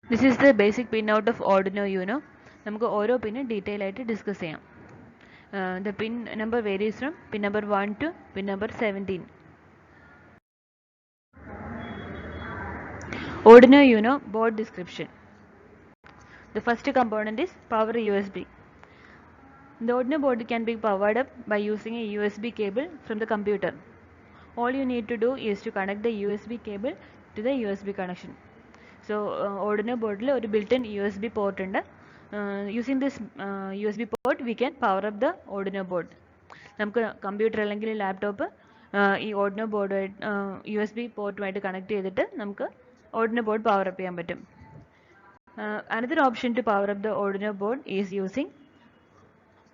This is the basic pinout of Arduino Uno. നമുക്ക് ഓരോ പിന്നും ഡീറ്റെയിൽ ആയിട്ട് ഡിസ്കസ് ചെയ്യാം. The pin number varies from pin number 1 to pin number 17. Arduino Uno board description. The first component is power USB. The Arduino board can be powered up by using a USB cable from the computer. All you need to do is to connect the USB cable to the USB connection. So Arduino board il oru built-in USB port undu. Using this USB port we can power up the Arduino board. നമുക്ക് computer അല്ലെങ്കിൽ laptop ഈ Arduino board USB പോർട്ടുമായിട്ട് connect ചെയ്തിട്ട് നമുക്ക് Arduino board power up ചെയ്യാൻ പറ്റും. Another option to power up the Arduino board is using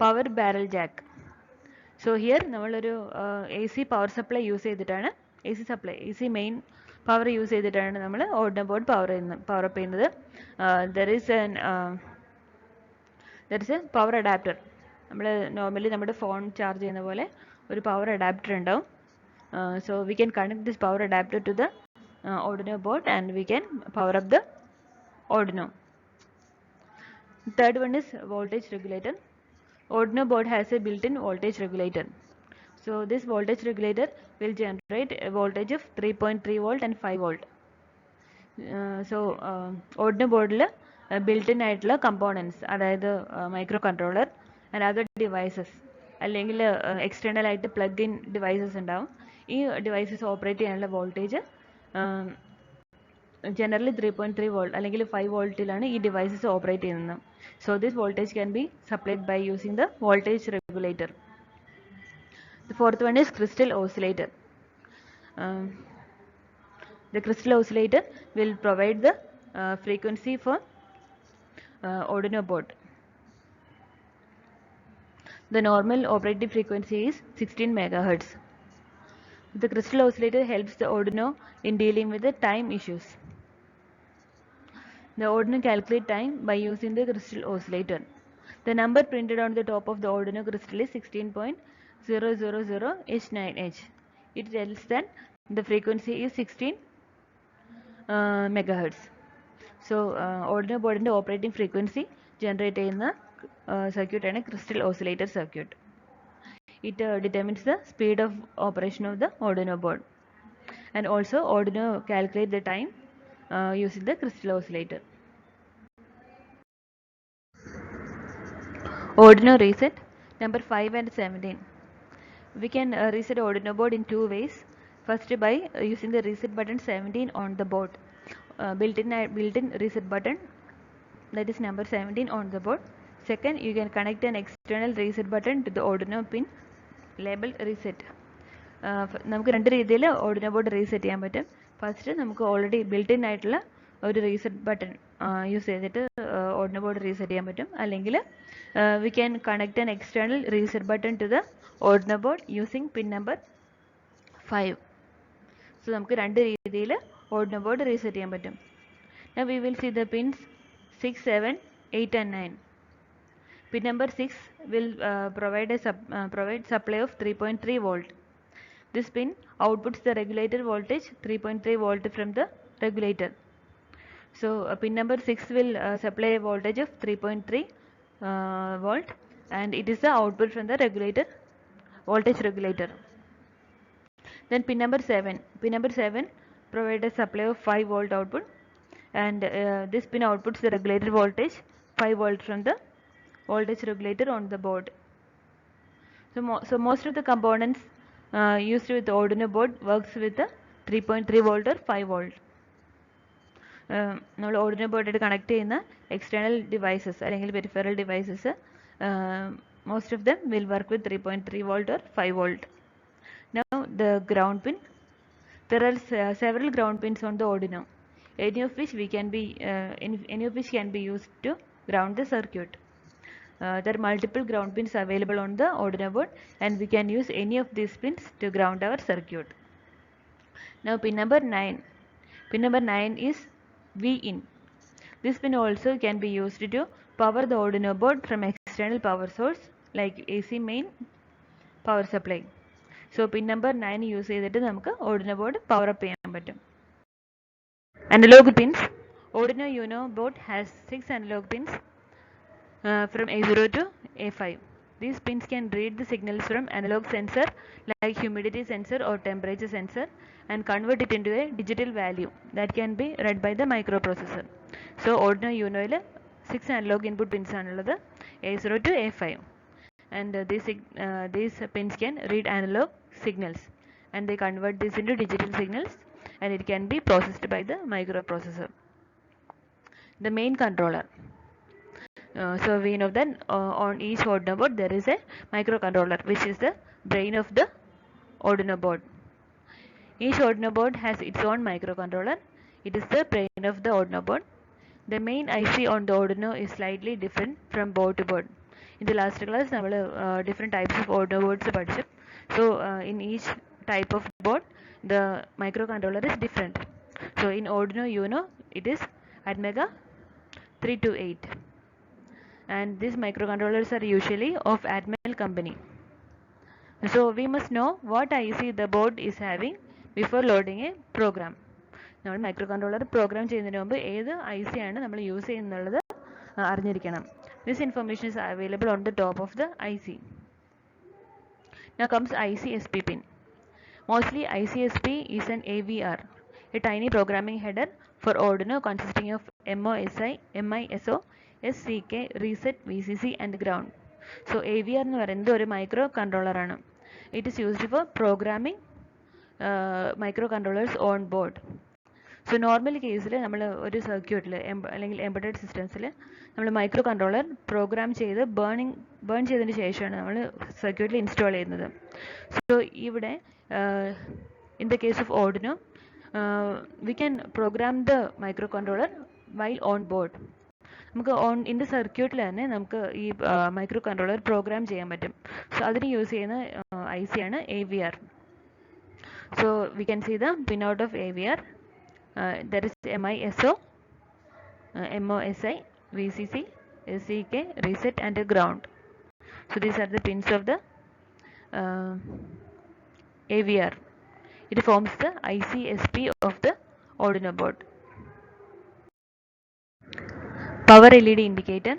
power barrel jack. So here നമ്മളൊരു AC power supply use ചെയ്തിട്ടാണ് AC main power use ചെയ്തിട്ടാണ് നമ്മൾ Arduino board power up ചെയ്യുന്നത്. There is a power adapter. നമ്മൾ normally നമ്മുടെ phone charge ചെയ്യുന്ന പോലെ ഒരു പവർ അഡാപ്റ്റർ ഉണ്ടാവും. So we can connect this power adapter to the Arduino board and we can power up the Arduino. Third one is voltage regulator. Arduino board has a built-in voltage regulator. So this voltage regulator will generate a voltage of 3.3 volt and 5 volt. So Arduino board built-in ആയിട്ടുള്ള components അതായത് microcontroller and other devices അല്ലെങ്കിൽ external ആയിട്ട് plug-in devices ഉണ്ടാവും. ഈ devices operate ചെയ്യാനുള്ള voltage generally 3.3 volt അല്ലെങ്കിൽ 5 voltiലാണ് ഈ devices operate ചെയ്യുന്നത്. So this voltage can be supplied by using the voltage regulator. The fourth one is crystal oscillator. The crystal oscillator will provide the frequency for Arduino board. The normal operating frequency is 16 megahertz. The crystal oscillator helps the Arduino in dealing with the time issues. The Arduino calculates time by using the crystal oscillator. The number printed on the top of the Arduino crystal is 16.000H9H. It tells that the frequency is 16 megahertz. So Arduino board in the operating frequency generate in the circuit and a crystal oscillator circuit. It determines the speed of operation of the Arduino board. And also Arduino calculate the time using the crystal oscillator. Arduino reset number 5 and 17. We can reset Arduino board in two ways. First by using the reset button 17 on the board. Built-in reset button, that is number 17 on the board. Second, you can connect an external reset button to the Arduino pin labeled reset. നമുക്ക് രണ്ട് രീതിയിൽ Arduino board reset ചെയ്യാൻ പറ്റും. First നമുക്ക് already built in ആയിട്ടുള്ള ഒരു reset button use ചെയ്തിട്ട് Arduino board reset ചെയ്യാൻ പറ്റും. അല്ലെങ്കിൽ we can connect an external reset button to the Arduino board using pin number 5. So നമുക്ക് രണ്ട് രീതിയിൽ Arduino board റീസെറ്റ് ചെയ്യാൻ പറ്റും. Now we will see the pins 6, 7, 8 and 9. Pin number 6 will provide supply of 3.3 volt. This pin outputs the regulator voltage 3.3 volt from the regulator. So pin number 6 will supply a voltage of 3.3 volt and it is the output from the regulator voltage regulator. Then pin number 7 provides a supply of 5 volt output and this pin outputs the regulator voltage 5 volt from the voltage regulator on the board. So most of the components used with the Arduino board works with the 3.3 volt or 5 volt. നമ്മൾ Arduino board ആയിട്ട് connect ചെയ്യുന്ന external devices അല്ലെങ്കിൽ peripheral devices most of them will work with 3.3 volt or 5 volt. Now the ground pin. There are several ground pins on the Arduino, any of which can be used to ground the circuit. There are multiple ground pins available on the Arduino board and we can use any of these pins to ground our circuit. Now pin number 9. Pin number 9 is V-in. This pin also can be used to power the Arduino board from external power source like AC main power supply. So pin number 9 use ചെയ്തിട്ട് നമുക്ക് Arduino board power up ചെയ്യാൻ പറ്റും. Analog pins. Arduino Uno board has 6 analog pins from A0 to A5. These pins can read the signals from analog sensor like humidity sensor or temperature sensor and convert it into a digital value that can be read by the microprocessor. So Arduino Uno il 6 analog input pins aanullathu A0 to A5, and these pins can read analog signals and they convert this into digital signals and it can be processed by the microprocessor. The main controller. So we know that on each Arduino board there is a microcontroller which is the brain of the Arduino board. Each Arduino board has its own microcontroller. It is the brain of the Arduino board. The main IC on the Arduino is slightly different from board to board. In the last class, we different types of Arduino boards പഠിച്ചു. So in each type of board, the microcontroller is different. So in Arduino Uno, it is Atmega 328, and these microcontrollers are usually of Atmel company. So we must know what IC the board is having before loading a program. നമ്മൾ microcontroller programme ചെയ്യുന്നതിന് മുമ്പ് ഏത് IC ആണ് നമ്മൾ use ചെയ്യുന്നുള്ളത് അറിഞ്ഞിരിക്കണം. This information is available on the top of the IC. Now comes ICSP pin. Mostly ICSP is an AVR, a tiny programming header for Arduino consisting of MOSI, MISO, SCK, reset, VCC and ground. So AVR എന്ന് പറയുന്നത് ഒരു micro controller ആണ്. It is used for programming microcontrollers on board. So normal കേസിൽ നമ്മൾ ഒരു സർക്യൂട്ടിൽ അല്ലെങ്കിൽ embedded സിസ്റ്റംസിൽ നമ്മൾ മൈക്രോ കൺട്രോളർ പ്രോഗ്രാം ചെയ്ത് ബേൺ ചെയ്തതിന് ശേഷമാണ് നമ്മൾ സർക്യൂട്ടിൽ ഇൻസ്റ്റാൾ ചെയ്യുന്നത്. സോ ഇവിടെ in the case of Arduino we can program the microcontroller while on board. നമുക്ക് ഇൻ ദ സർക്യൂട്ടിൽ തന്നെ നമുക്ക് ഈ മൈക്രോ കൺട്രോളർ പ്രോഗ്രാം ചെയ്യാൻ പറ്റും. സോ അതിന് യൂസ് ചെയ്യുന്ന IC ആണ് AVR. So we can see the pin out of AVR. There is MISO, MOSI, VCC, SCK, reset and ground. So these are the pins of the AVR. It forms the ICSP of the Arduino board. Power LED indicator.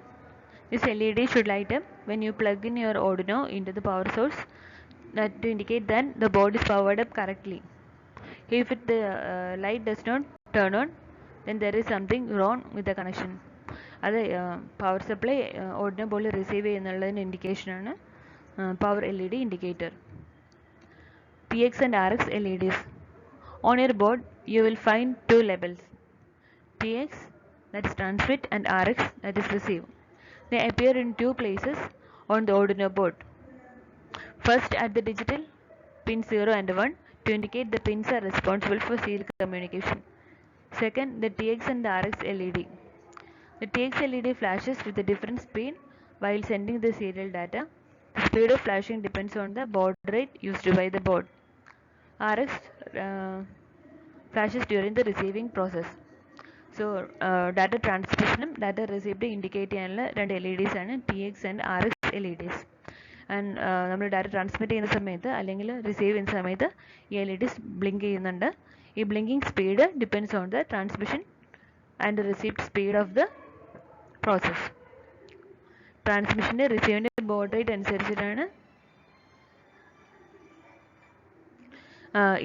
This LED should light up when you plug in your Arduino into the power source, that to indicate that the board is powered up correctly. If the light does not turn on, then there is something wrong with the connection. അത് power supply Arduino board receive ചെയ്യുന്നുള്ളതിന് indication ആണ് power LED indicator. PX and RX LEDs. On your board you will find two labels, PX that is transmit and RX that is receive. They appear in two places on the Arduino board. First at the digital pin 0 and 1 to indicate the pins are responsible for serial communication. Second, the TX and the RX LED. The TX LED flashes with a different speed while sending the serial data. The speed of flashing depends on the baud rate used by the board. RX flashes during the receiving process. So data transmission, data received indicate ചെയ്യാനുള്ള രണ്ട് LEDs ആണ് TX and RX LEDs. And നമ്മൾ data transmit ചെയ്യുന്ന സമയത്ത് അല്ലെങ്കിൽ receive ചെയ്യുന്ന സമയത്ത് ഈ LEDs ബ്ലിങ്ക് ചെയ്യുന്നുണ്ട്. ഈ blinking speed depends on the transmission and received speed of the process. ട്രാൻസ്മിഷൻ്റെ റിസീവിൻ്റെ ബോഡ് റേറ്റ് അനുസരിച്ചിട്ടാണ്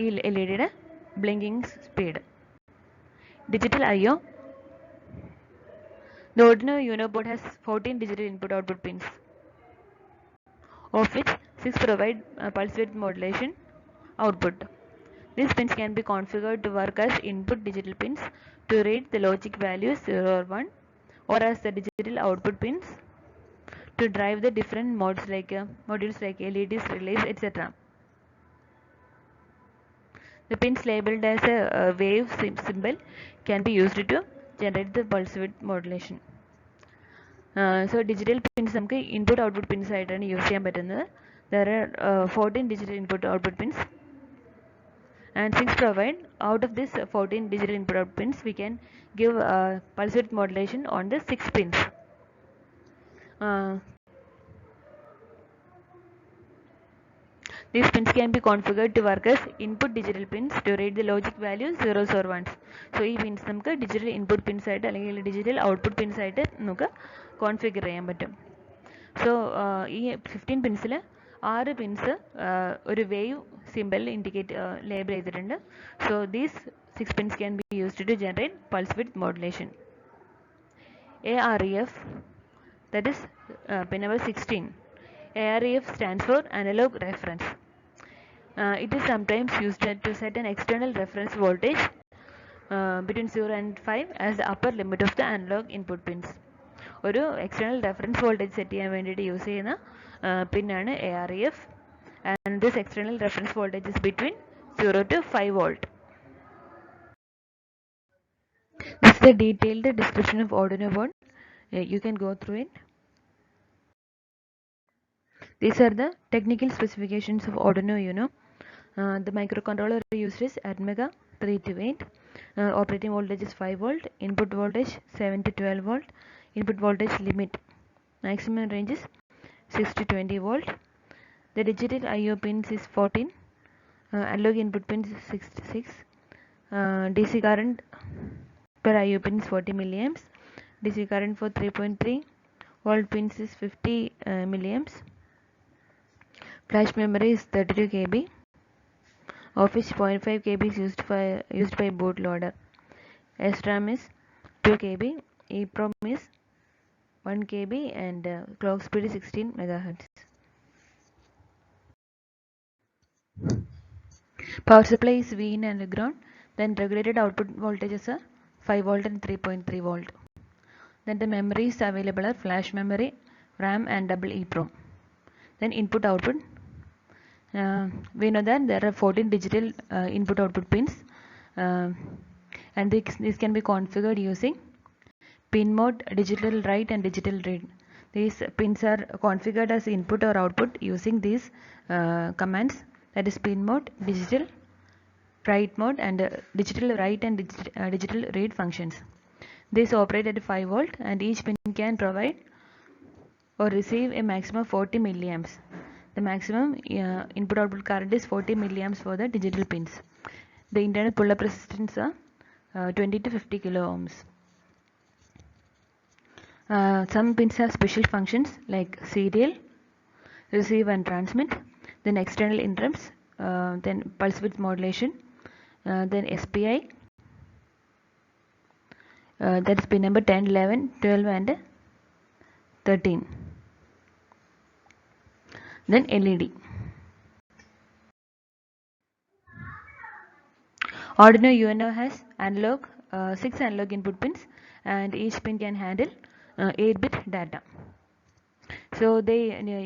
ഈ LED blinking speed. Digital I/O. The Arduino Uno board has 14 digital input-output pins, of which 6 provide pulse width modulation output. These pins can be configured to work as input digital pins to read the logic values 0 or 1, or as the digital output pins to drive the different modules like LEDs, relays, etc. The pins labeled as a wave symbol can be used to generate the pulse width modulation. So digital pins നമുക്ക് input output pins ആയിട്ടാണ് use ചെയ്യാൻ പറ്റുന്നത്. There are 14 digital input output pins and 6 provide. Out of this 14 digital input output pins, we can give pulse width modulation on the 6 pins. These pins can be configured to work as input digital pins to read the logic values zeros or ones. So ഈ pins നമുക്ക് digital input pins ആയിട്ട് അല്ലെങ്കിൽ digital output pins ആയിട്ട് നമുക്ക് configure ചെയ്യാൻ പറ്റും. So ഈ 15 പിൻസിൽ 6 pins ഒരു വേവ് സിമ്പൽ ഇൻഡിക്കേറ്റ് ലേബിൾ ചെയ്തിട്ടുണ്ട്. So these 6 pins can be used to generate pulse width modulation. AREF, that is pin number 16. AREF stands for analog reference. It is sometimes used to set an external reference voltage between 0 and 5 as the upper limit of the analog input pins. ഒരു external reference voltage set ചെയ്യാൻ വേണ്ടിയിട്ട് use ചെയ്യുന്ന പിന്നാണ് AREF, and this external reference voltage is between 0 to 5 volt. This is the detailed description of Arduino board. You can go through it. These are the technical specifications of Arduino Uno. The microcontroller used is Atmega 328. Operating voltage is 5 volt. Input voltage 7 to 12 volt. Input voltage limit maximum range is 6 to 20 volt. The digital I/O pins is 14. Analog input pins is 66. DC current per I/O pin is 40 milliamps. DC current for 3.3 volt pins is 50 milliamps. Flash memory is 32 KB, of which 0.5 KB is used by bootloader. SRAM is 2 KB, EEPROM is 1 KB, and clock speed is 16 MHz. Power supply is V in and ground. Then regulated output voltages are 5 volt and 3.3 volt. Then the memories available are flash memory, RAM, and double EEPROM. Then input output. We know that there are 14 digital input output pins, and this can be configured using pin mode, digital write, and digital read. These pins are configured as input or output using these commands, that is pin mode, digital write mode, and digital write and digital read functions. These operate at 5 volt, and each pin can provide or receive a maximum of 40 milliamps. The maximum input output current is 40 milliamps for the digital pins. The internal pull-up resistance are 20 to 50 kilo ohms. Some pins have special functions like serial, receive and transmit, then external interrupts, then pulse width modulation, then SPI, that is pin number 10, 11, 12, and 13. Then LED. Arduino Uno has 6 analog input pins, and each pin can handle 8-bit data. So they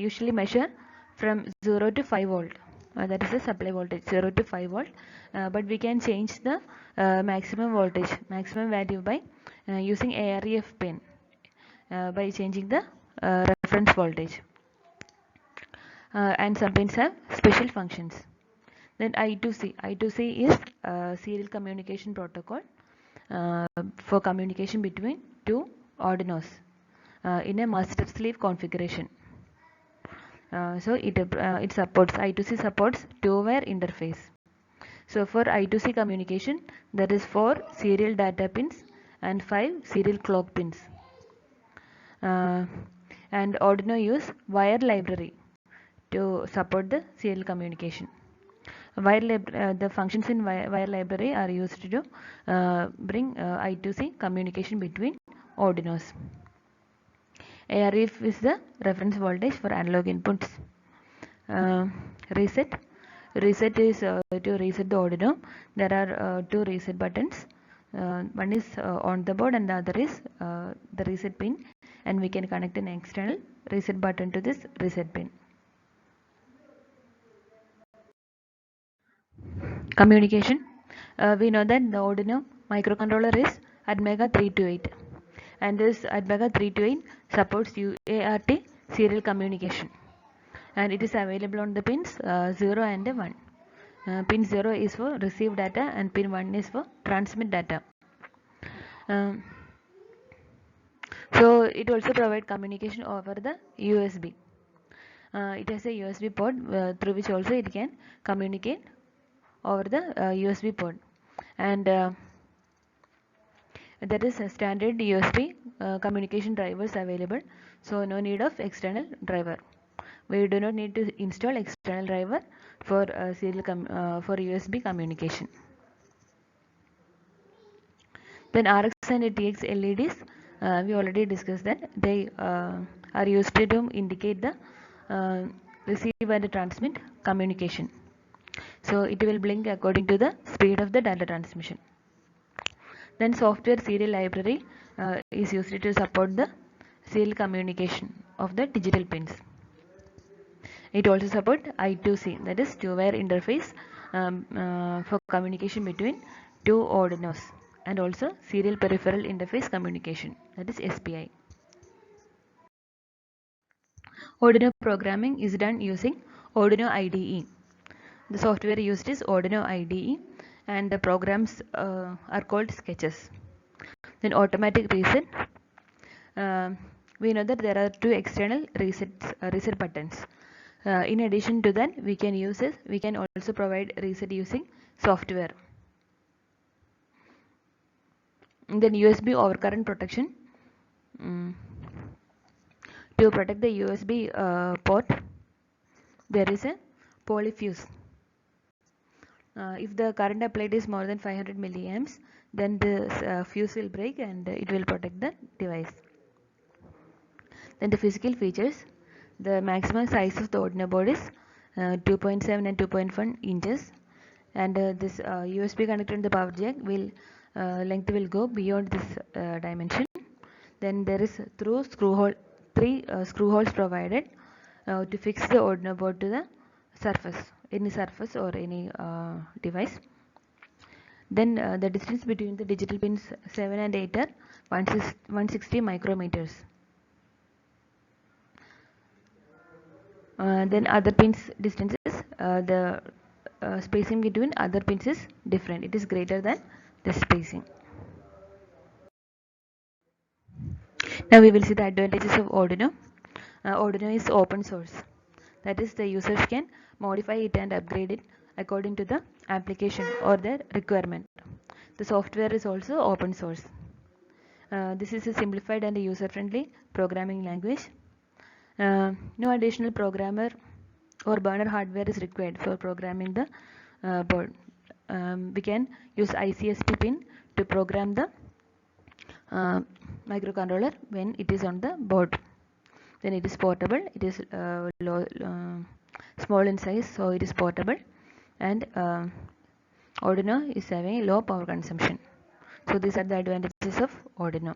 usually measure from 0 to 5 volt. That is the supply voltage, 0 to 5 volt. But we can change the maximum voltage, maximum value by using AREF pin by changing the reference voltage. And some pins have special functions. Then I2C. I2C is serial communication protocol for communication between two Arduinos in a master slave configuration. So it supports, I2C supports two-wire interface. So for I2C communication, there is 4 serial data pins and 5 serial clock pins. And Arduino use wire library to support the serial communication. The functions in wire library are used to bring I2C communication between Arduinos. AREF is the reference voltage for analog inputs. Reset. Reset is to reset the Arduino. There are 2 reset buttons. One is on the board, and the other is the reset pin, and we can connect an external reset button to this reset pin. Communication. We know that the Arduino microcontroller is Atmega 328, and this Atmega 328 supports UART serial communication, and it is available on the pins 0 and 1. Pin 0 is for receive data, and pin 1 is for transmit data. So it also provides communication over the USB. It has a USB port through which also it can communicate over the USB port, and there is a standard USB communication drivers available, so no need of external driver. We do not need to install external driver for for USB communication. Then RX and TX LEDs, we already discussed that they are used to indicate the receive and transmit communication. So it will blink according to the speed of the data transmission. Then software serial library is used to support the serial communication of the digital pins. It also supports I2C, that is two-wire interface for communication between two Arduinos, and also serial peripheral interface communication, that is SPI. Arduino programming is done using Arduino IDE. The software used is Arduino IDE, and the programs are called sketches. Then automatic reset. We know that there are two external reset buttons. In addition to that, we can also provide reset using software. And then USB overcurrent protection. To protect the USB port, there is a polyfuse. If the current applied is more than 500 milliamps, then the fuse will break and it will protect the device. Then the physical features. The maximum size of the Arduino board is 2.7 and 2.1 inches, and this USB connector and the power jack will length will go beyond this dimension. Then there is three screw holes provided to fix the Arduino board to the any surface or any device. Then the distance between the digital pins 7 and 8 are 160 micrometers. Then other pins distances, the spacing between other pins is different. It is greater than the spacing. Now we will see the advantages of Arduino. Arduino is open source. That is, the users can modify it and upgrade it according to the application or their requirement. The software is also open source. This is a simplified and user-friendly programming language. No additional programmer or burner hardware is required for programming the board. We can use ICSP pin to program the microcontroller when it is on the board. Then it is portable. It is small in size, so it is portable, and Arduino is having low power consumption. So these are the advantages of Arduino.